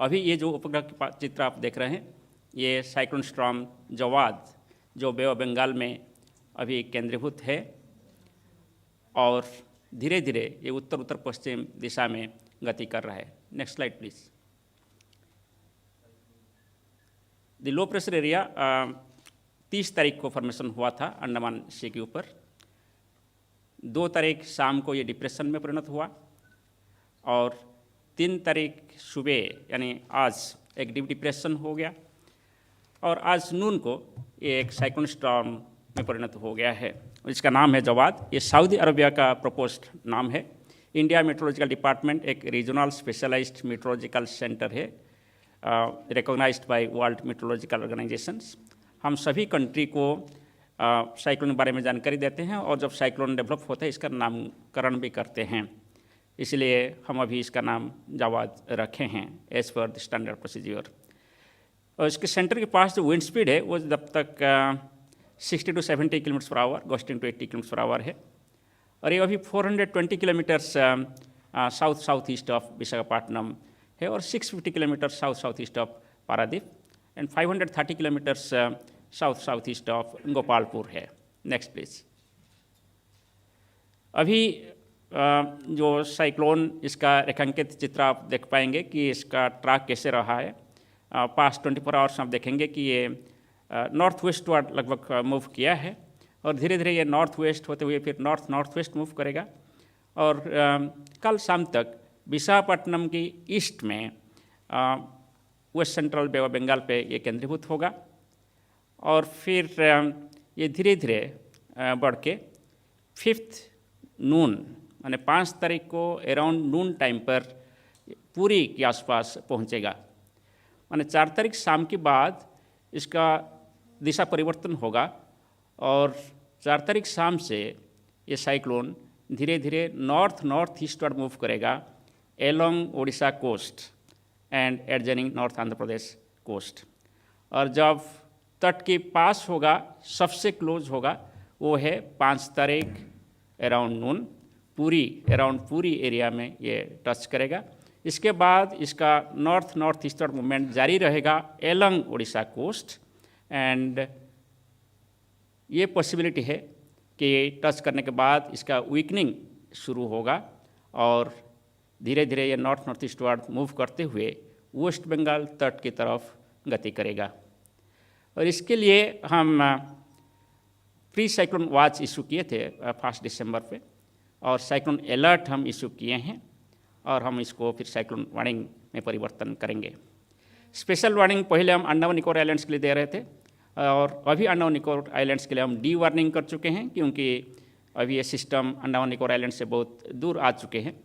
अभी ये जो उपग्रह के चित्र आप देख रहे हैं, ये साइक्लोन स्टॉर्म जवाद जो बे ऑफ बंगाल में अभी केंद्रीभूत है और धीरे धीरे ये उत्तर उत्तर पश्चिम दिशा में गति कर रहा है। Next slide please. The low pressure area 30 तारीख को फॉर्मेशन हुआ था अंडमान सी के ऊपर। 2 तारीख शाम को ये डिप्रेशन में परिणत हुआ और 3 तारीख सुबह यानी आज एक डीप डिप्रेशन हो गया और आज नून को ये एक साइक्लोन स्टॉर्म में परिणत हो गया है। इसका नाम है जवाद। ये सऊदी अरबिया का प्रपोज्ड नाम है। इंडिया मेट्रोलॉजिकल डिपार्टमेंट एक रीजनल स्पेशलाइज्ड मेट्रोलॉजिकल सेंटर है, recognised by world meteorological organisations. हम सभी कंट्री को साइक्लोन के बारे में जानकारी देते हैं और जब साइक्लोन डेवलप होता है इसका नामकरण भी करते हैं, इसलिए हम अभी इसका नाम जवाद रखे हैं as per the standard procedure. और इसके सेंटर के पास जो विंड स्पीड है वो जब तक 60 to 70 kilometre per hour, gusting to 80 kilometre per hour है। और ये अभी 420 kilometres south south east of Visakhapatnam है और 650 kilometre south south east of Paradip and 530 kilometres south south east of Gopalpur है। Next please. अभी जो साइक्लोन इसका रेखांकित चित्र आप देख पाएंगे कि इसका ट्रैक कैसे रहा है। पास्ट 24 आवर्स आप देखेंगे कि ये नॉर्थ वेस्ट वार्ड लगभग मूव किया है और धीरे धीरे ये नॉर्थ वेस्ट होते हुए फिर नॉर्थ वेस्ट मूव करेगा और कल शाम तक विशाखापट्टनम की ईस्ट में west central bay of Bengal पे ये केंद्रीभूत होगा और फिर ये धीरे धीरे बढ़ के 5th नून माने 5 तारीख को अराउंड नून टाइम पर पूरी के आसपास पहुंचेगा। माने 4 तारीख शाम के बाद इसका दिशा परिवर्तन होगा और 4 तारीख शाम से ये साइक्लोन धीरे धीरे नॉर्थ ईस्टवर्ड मूव करेगा along Odisha coast and adjoining north Andhra Pradesh coast. और जब तट के पास होगा, सबसे क्लोज होगा, वो है 5 तारीख अराउंड नून, पूरी एरिया में ये टच करेगा। इसके बाद इसका नॉर्थ ईस्टर्न मूवमेंट जारी रहेगा एलोंग ओडिशा कोस्ट एंड ये पॉसिबिलिटी है कि टच करने के बाद इसका वीकनिंग शुरू होगा और धीरे धीरे ये नॉर्थ ईस्टवर्ड मूव करते हुए वेस्ट बंगाल तट की तरफ गति करेगा। और इसके लिए हम प्री साइक्लोन वॉच इशू किए थे 1 दिसंबर पे और साइक्लोन अलर्ट हम इशू किए हैं और हम इसको फिर साइक्लोन वार्निंग में परिवर्तन करेंगे। स्पेशल वार्निंग पहले हम अंडमान निकोबार आइलैंड्स के लिए दे रहे थे और अभी अंडमान निकोबार आइलैंड्स के लिए हम डी वार्निंग कर चुके हैं क्योंकि अभी ये सिस्टम अंडमान निकोबार आइलैंड से बहुत दूर आ चुके हैं।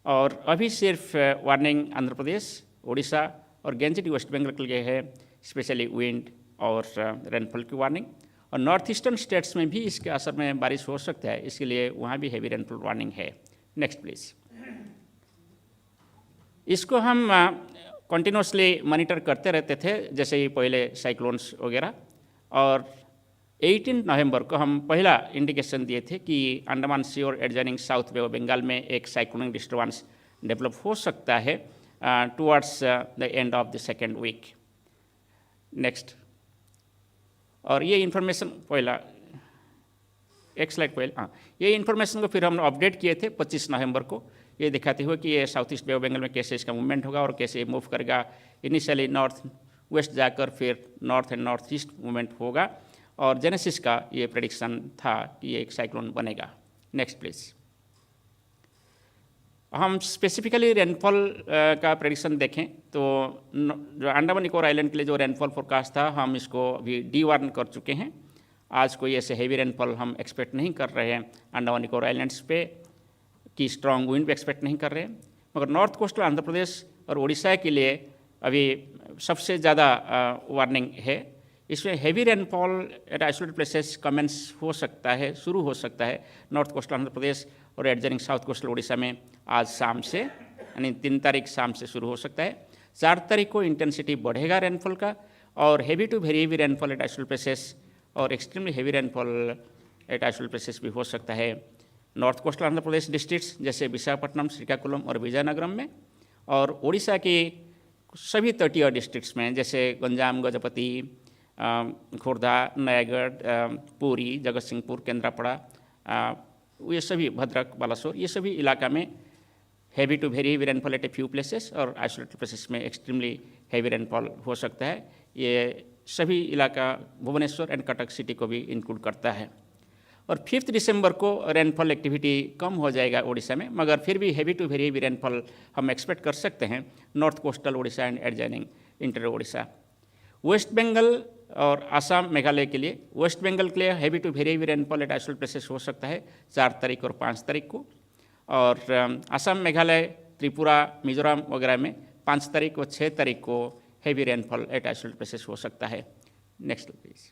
और अभी सिर्फ वार्निंग आंध्र प्रदेश, उड़ीसा और गेंजेटी वेस्ट बंगाल के लिए है, स्पेशली विंड और रेनफॉल की वार्निंग। और नॉर्थ ईस्टर्न स्टेट्स में भी इसके असर में बारिश हो सकता है, इसके लिए वहाँ भी हैवी रेनफॉल वार्निंग है। Next please. इसको हम कंटिन्यूसली मॉनिटर करते रहते थे जैसे ही पहले साइक्लोन्स वगैरह, और 18 नवंबर को हम पहला इंडिकेशन दिए थे कि अंडमान सी और adjoining south bay of Bengal में एक साइक्लोनिक डिस्टर्बेंस डेवलप हो सकता है towards the end of the second week. Next. और ये इन्फॉर्मेशन पहला एक स्लाइड पहले, ये इन्फॉर्मेशन को फिर हम अपडेट किए थे 25 नवंबर को, ये दिखाते हुए कि ये south east bay of Bengal में कैसे इसका मूवमेंट होगा और कैसे मूव करेगा। इनिशियली नॉर्थ वेस्ट जाकर फिर north and north east movement होगा और जेनेसिस का ये प्रेडिक्शन था कि ये एक साइक्लोन बनेगा। Next please. हम स्पेसिफिकली रेनफॉल का प्रेडिक्शन देखें तो जो अंडमान निकोबार आइलैंड के लिए जो रेनफॉल फोरकास्ट था हम इसको अभी डी वार्न कर चुके हैं। आज कोई ऐसे हैवी रेनफॉल हम एक्सपेक्ट नहीं कर रहे हैं अंडमान निकोबार आइलैंड्स पे, कि स्ट्रॉन्ग विंड भी एक्सपेक्ट नहीं कर रहे हैं। मगर नॉर्थ कोस्टल आंध्र प्रदेश और उड़ीसा के लिए अभी सबसे ज़्यादा वार्निंग है। इसमें heavy rainfall at isolated places commence हो सकता है, शुरू हो सकता है नॉर्थ कोस्टल आंध्र प्रदेश और एडजॉइनिंग साउथ कोस्टल उड़ीसा में आज शाम से, यानी 3 तारीख शाम से शुरू हो सकता है। 4 तारीख को इंटेंसिटी बढ़ेगा रेनफॉल का और heavy to very heavy rainfall at isolated places और extremely heavy rainfall at isolated places भी हो सकता है north coastal Andhra Pradesh districts जैसे विशाखापट्टनम, श्रीकाकुलम और विजयनगरम में, और उड़ीसा की सभी तटीय डिस्ट्रिक्ट्स में, जैसे गंजाम, गजपति, खुर्दा, नयागढ़, पुरी, जगतसिंहपुर, केंद्रापड़ा, ये सभी, भद्रक, बालासोर, ये सभी इलाका में heavy to very heavy rainfall at a few places और आइसोलेटेड प्लेसेस में एक्सट्रीमली हैवी रेनफॉल हो सकता है। ये सभी इलाका भुवनेश्वर एंड कटक सिटी को भी इंक्लूड करता है। और 5 दिसंबर को रेनफॉल एक्टिविटी कम हो जाएगा उड़ीसा में, मगर फिर भी heavy to very heavy rainfall हम एक्सपेक्ट कर सकते हैं north coastal Orissa and adjoining interior Orissa. West Bengal और आसाम, मेघालय के लिए, वेस्ट बंगाल के लिए heavy to very heavy rainfall at isolated places हो सकता है 4 तारीख और 5 तारीख को, और आसाम, मेघालय, त्रिपुरा, मिजोरम वगैरह में 5 तारीख और 6 तारीख को heavy rainfall at isolated places हो सकता है। Next please.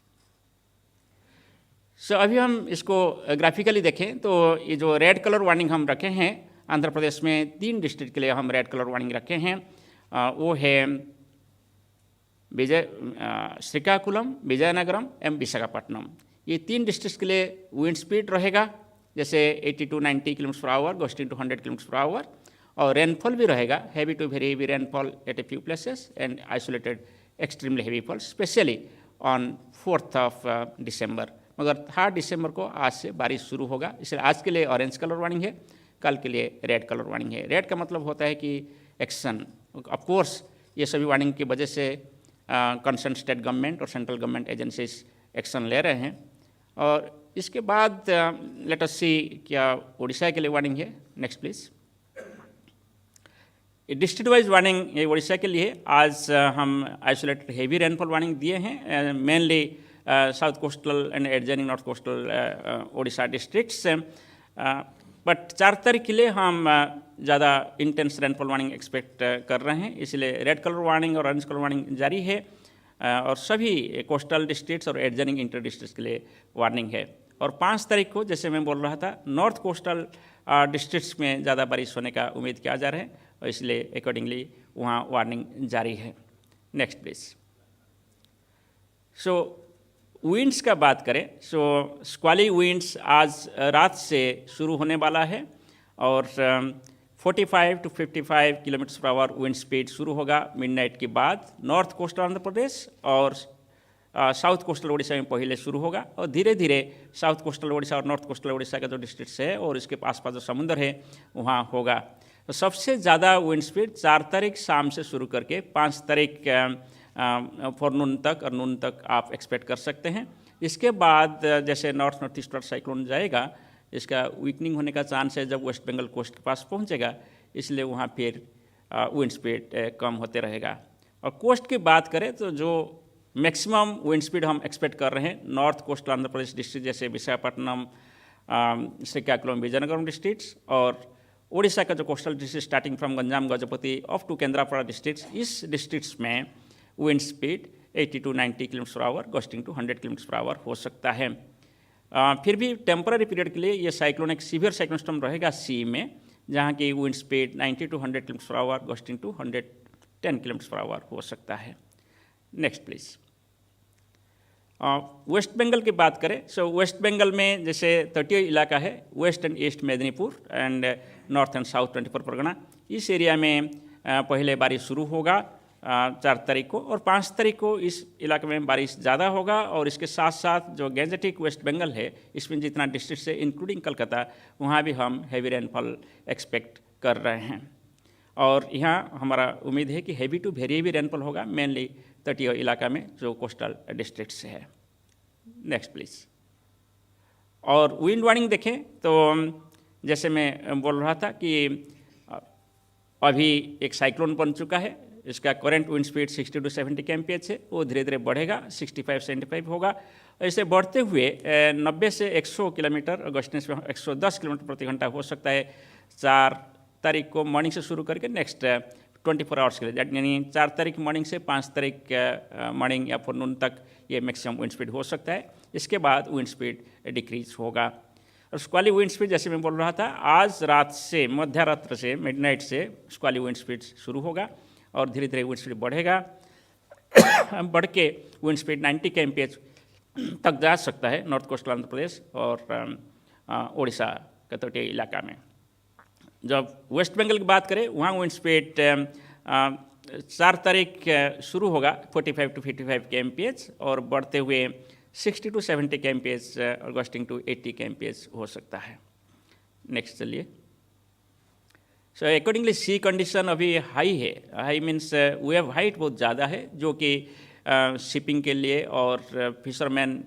सो अभी हम इसको ग्राफिकली देखें तो ये जो रेड कलर वार्निंग हम रखे हैं, आंध्र प्रदेश में 3 डिस्ट्रिक्ट के लिए हम रेड कलर वार्निंग रखे हैं, वो है श्रीकाकुलम, विजयनगरम एवं विशाखापट्टनम। ये 3 डिस्ट्रिक्ट के लिए विंड स्पीड रहेगा जैसे 80 to 90 km/h going to 100 km/h, और रेनफॉल भी रहेगा heavy to very heavy rainfall at a few places and isolated extremely heavy fall specially on 4 दिसंबर। मगर 3 दिसंबर को आज से बारिश शुरू होगा, इसलिए आज के लिए ऑरेंज कलर वार्निंग है, कल के लिए रेड कलर वार्निंग है। रेड का मतलब होता है कि एक्शन। ऑफ कोर्स ये सभी वार्निंग की वजह से कंसर्न स्टेट गवर्नमेंट और सेंट्रल गवर्नमेंट एजेंसीज एक्शन ले रहे हैं। और इसके बाद लेट अस सी क्या उड़ीसा के लिए वार्निंग है। Next please. District wise warning ये उड़ीसा के लिए आज हम आइसोलेटेड हेवी रेनफॉल वार्निंग दिए हैं, mainly south coastal and adjoining north coastal Orissa districts. But 4 तारीख के लिए हम ज़्यादा इंटेंस रेनफॉल वार्निंग एक्सपेक्ट कर रहे हैं, इसलिए रेड कलर वार्निंग और ऑरेंज कलर वार्निंग जारी है, और सभी कोस्टल डिस्ट्रिक्ट्स और एडजॉइनिंग इंटर डिस्ट्रिक्ट्स के लिए वार्निंग है। और 5 तारीख को जैसे मैं बोल रहा था नॉर्थ कोस्टल डिस्ट्रिक्ट्स में ज़्यादा बारिश होने का उम्मीद किया जा रहा है, और इसलिए अकॉर्डिंगली वहाँ वार्निंग जारी है। Next please. सो विंड्स का बात करें, सो स्क्वाली विंड्स आज रात से शुरू होने वाला है, और 45 to 55 km/h विंड स्पीड शुरू होगा मिडनाइट के बाद। नॉर्थ कोस्टल आंध्र प्रदेश और साउथ कोस्टल उड़ीसा में पहले शुरू होगा, और धीरे धीरे साउथ कोस्टल उड़ीसा और नॉर्थ कोस्टल उड़ीसा का जो डिस्ट्रिक्ट्स है और इसके आसपास जो समुद्र है वहाँ होगा। तो सबसे ज़्यादा विंड स्पीड 4 तारीख शाम से शुरू करके 5 तारीख फॉरनून तक और नून तक आप एक्सपेक्ट कर सकते हैं। इसके बाद जैसे नॉर्थ ईस्टर्न साइक्लोन जाएगा, इसका वीकनिंग होने का चांस है जब वेस्ट बंगाल कोस्ट के पास पहुंचेगा, इसलिए वहाँ फिर विंड स्पीड कम होते रहेगा। और कोस्ट की बात करें तो जो मैक्सिमम विंड स्पीड हम एक्सपेक्ट कर रहे हैं north coastal Andhra Pradesh district जैसे विशाखापट्टनम, श्रीकाकुलम, विजयनगरम डिस्ट्रिक्ट्स, और उड़ीसा का जो coastal district starting from Ganjam, Gajapati up to Kendrapara districts, इस डिस्ट्रिक्ट्स में wind speed 80 to 90 km/h going to 100 km/h हो सकता है। फिर भी टेम्पररी पीरियड के लिए ये साइक्लोन एक सीवियर साइक्लोन सिस्टम रहेगा सी में, जहाँ की wind speed 90 to 100 km/h going to 110 km/h हो सकता है। Next please. वेस्ट बंगाल की बात करें, सो वेस्ट बंगाल में जैसे तटीय इलाका है, west and east Medinipur and north and south 24 Parganas, इस एरिया में पहले बारिश शुरू होगा 4 तारीख को, और 5 तारीख को इस इलाके में बारिश ज़्यादा होगा। और इसके साथ साथ जो गैंजेटिक वेस्ट बंगाल है, इसमें जितना डिस्ट्रिक्ट है इंक्लूडिंग कलकत्ता, वहाँ भी हम हैवी रेनफॉल एक्सपेक्ट कर रहे हैं। और यहाँ हमारा उम्मीद है कि heavy to very heavy rainfall होगा, मेनली तटीय इलाका में जो कोस्टल डिस्ट्रिक्ट्स है। Next please. और विंड वार्निंग देखें तो जैसे मैं बोल रहा था कि अभी एक साइक्लोन बन चुका है, इसका current wind speed 60 to 70 kmph है, वो धीरे धीरे बढ़ेगा 65-75 होगा। ऐसे बढ़ते हुए 90 से 100 किलोमीटर और गस्टेंस में 110 किलोमीटर प्रति घंटा हो सकता है 4 तारीख को मॉर्निंग से शुरू करके नेक्स्ट 24 आवर्स के लिए, यानी 4 तारीख मॉर्निंग से 5 तारीख मॉर्निंग या फॉरनून तक ये मैक्सिमम विंड स्पीड हो सकता है। इसके बाद विंड स्पीड डिक्रीज होगा। और स्क्वाली विंड स्पीड जैसे मैं बोल रहा था, आज रात से मध्यरात्र से मिडनाइट से स्क्वाली विंड स्पीड शुरू होगा और धीरे धीरे विंड स्पीड बढ़ेगा बढ़ के विंड स्पीड 90 kmph तक जा सकता है नॉर्थ कोस्टल आंध्र प्रदेश और उड़ीसा के तटीय इलाका में। जब वेस्ट बंगाल की बात करें, वहाँ विंड स्पीड 4 तारीख शुरू होगा 45 to 55 kmph और बढ़ते हुए 60 to 70 kmph और गस्टिंग टू 80 kmph हो सकता है। नेक्स्ट चलिए। सो अकॉर्डिंगली सी कंडीशन अभी हाई है। हाई मीन्स वेव हाइट बहुत ज़्यादा है, जो कि शिपिंग के लिए और फिशरमैन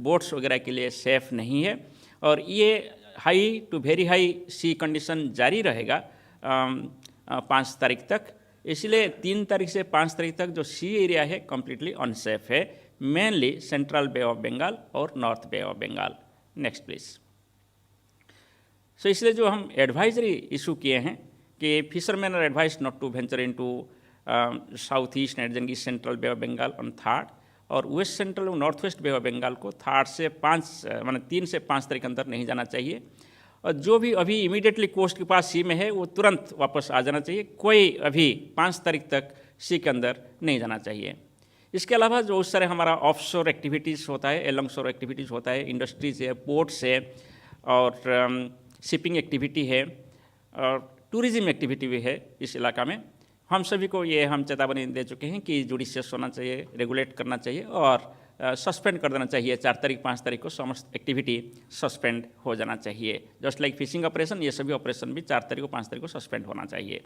बोट्स वगैरह के लिए सेफ़ नहीं है, और ये high to very high sea condition जारी रहेगा 5 तारीख तक। इसलिए 3 तारीख से 5 तारीख तक जो सी एरिया है कम्प्लीटली अनसेफ है, mainly central bay of Bengal और north bay of Bengal. Next please. So इसलिए जो हम एडवाइजरी इशू किए हैं कि fisherman are advise not to venture into south east and east central bay of Bengal on 3rd, और वेस्ट सेंट्रल और north west bay of Bengal को 3 से 5 तारीख अंदर नहीं जाना चाहिए। और जो भी अभी इमीडिएटली कोस्ट के पास सी में है वो तुरंत वापस आ जाना चाहिए। कोई अभी 5 तारीख तक सी के अंदर नहीं जाना चाहिए। इसके अलावा जो उस तरह हमारा ऑफशोर एक्टिविटीज़ होता है, एलोंग शोर एक्टिविटीज़ होता है, इंडस्ट्रीज है, पोर्ट्स है, और शिपिंग एक्टिविटी है, और टूरिज्म एक्टिविटी भी है इस इलाका में, हम सभी को ये हम चेतावनी दे चुके हैं कि जुडिशियस होना चाहिए, रेगुलेट करना चाहिए और सस्पेंड कर देना चाहिए। 4 तारीख 5 तारीख को समस्त एक्टिविटी सस्पेंड हो जाना चाहिए। जस्ट लाइक फिशिंग ऑपरेशन, ये सभी ऑपरेशन भी 4 तारीख को 5 तारीख को सस्पेंड होना चाहिए।